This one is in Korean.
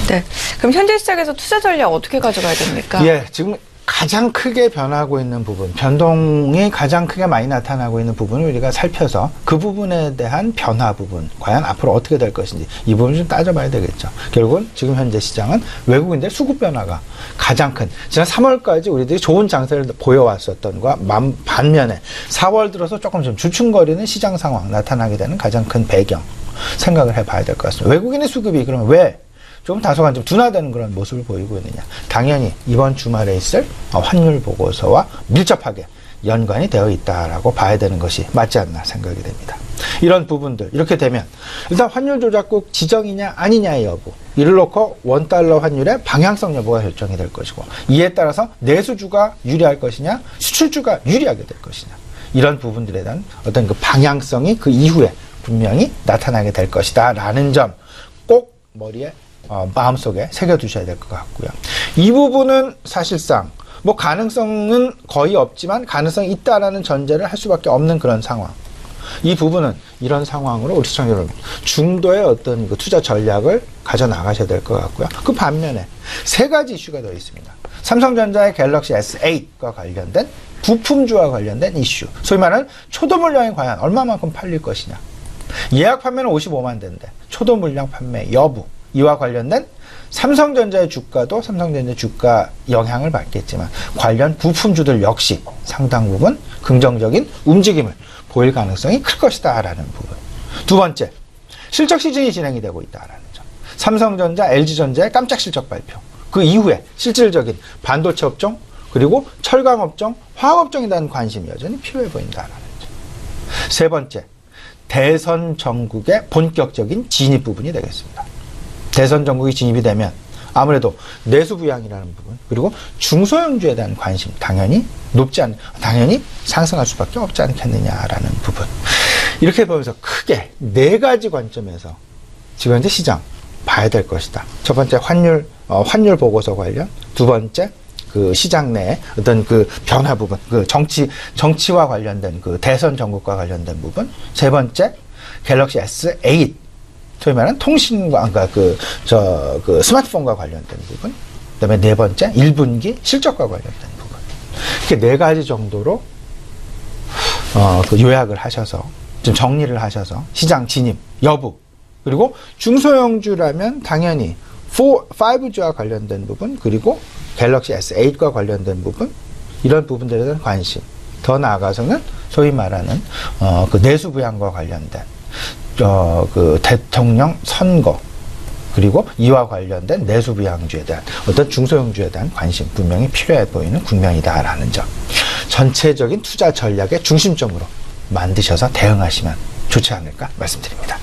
네. 그럼 현재 시장에서 투자 전략 어떻게 가져가야 됩니까? 예, 지금 가장 크게 변하고 있는 부분, 변동이 가장 크게 많이 나타나고 있는 부분을 우리가 살펴서 그 부분에 대한 변화 부분, 과연 앞으로 어떻게 될 것인지 이 부분을 좀 따져봐야 되겠죠. 결국은 지금 현재 시장은 외국인들 수급 변화가 가장 큰, 지난 3월까지 우리들이 좋은 장세를 보여왔었던 것과 반면에 4월 들어서 조금 좀 주춤거리는 시장 상황 나타나게 되는 가장 큰 배경 생각을 해봐야 될 것 같습니다. 외국인의 수급이 그러면 왜 좀 다소간 좀 둔화되는 그런 모습을 보이고 있느냐. 당연히 이번 주말에 있을 환율 보고서와 밀접하게 연관이 되어 있다라고 봐야 되는 것이 맞지 않나 생각이 됩니다. 이런 부분들 이렇게 되면 일단 환율 조작국 지정이냐 아니냐의 여부, 이를 놓고 원달러 환율의 방향성 여부가 결정이 될 것이고, 이에 따라서 내수주가 유리할 것이냐 수출주가 유리하게 될 것이냐, 이런 부분들에 대한 어떤 그 방향성이 그 이후에 분명히 나타나게 될 것이다 라는 점 꼭 머리에 마음속에 새겨두셔야 될 것 같고요. 이 부분은 사실상 뭐 가능성은 거의 없지만 가능성이 있다라는 전제를 할 수밖에 없는 그런 상황. 이 부분은 이런 상황으로 우리 시청자 여러분 중도의 어떤 그 투자 전략을 가져 나가셔야 될 것 같고요. 그 반면에 세 가지 이슈가 더 있습니다. 삼성전자의 갤럭시 S8과 관련된 부품주와 관련된 이슈, 소위 말하는 초도 물량이 과연 얼마만큼 팔릴 것이냐. 예약 판매는 55만 대인데 초도 물량 판매 여부, 이와 관련된 삼성전자의 주가도 삼성전자 주가 영향을 받겠지만 관련 부품주들 역시 상당 부분 긍정적인 움직임을 보일 가능성이 클 것이다 라는 부분. 두 번째, 실적 시즌이 진행이 되고 있다라는 점. 삼성전자, LG전자의 깜짝 실적 발표, 그 이후에 실질적인 반도체 업종 그리고 철강 업종, 화학 업종에 대한 관심이 여전히 필요해 보인다라는 점. 세 번째, 대선 전국의 본격적인 진입 부분이 되겠습니다. 대선 전국이 진입이 되면 아무래도 내수 부양이라는 부분, 그리고 중소형주에 대한 관심 당연히 당연히 상승할 수밖에 없지 않겠느냐라는 부분. 이렇게 보면서 크게 네 가지 관점에서 지금 현재 시장 봐야 될 것이다. 첫 번째 환율 보고서 관련, 두 번째 그 시장 내 어떤 그 변화 부분, 그 정치와 관련된 그 대선 전국과 관련된 부분, 세 번째 갤럭시 S8 소위 말하는 통신과, 그 스마트폰과 관련된 부분, 그 다음에 네 번째, 1분기 실적과 관련된 부분. 이렇게 네 가지 정도로, 그 요약을 하셔서, 좀 정리를 하셔서, 시장 진입, 여부, 그리고 중소형주라면 당연히 5G와 관련된 부분, 그리고 갤럭시 S8과 관련된 부분, 이런 부분들에 대한 관심. 더 나아가서는 소위 말하는, 그 내수 부양과 관련된, 그 대통령 선거, 그리고 이와 관련된 내수부양주에 대한 어떤 중소형주에 대한 관심 분명히 필요해 보이는 국면이다라는 점. 전체적인 투자 전략의 중심점으로 만드셔서 대응하시면 좋지 않을까 말씀드립니다.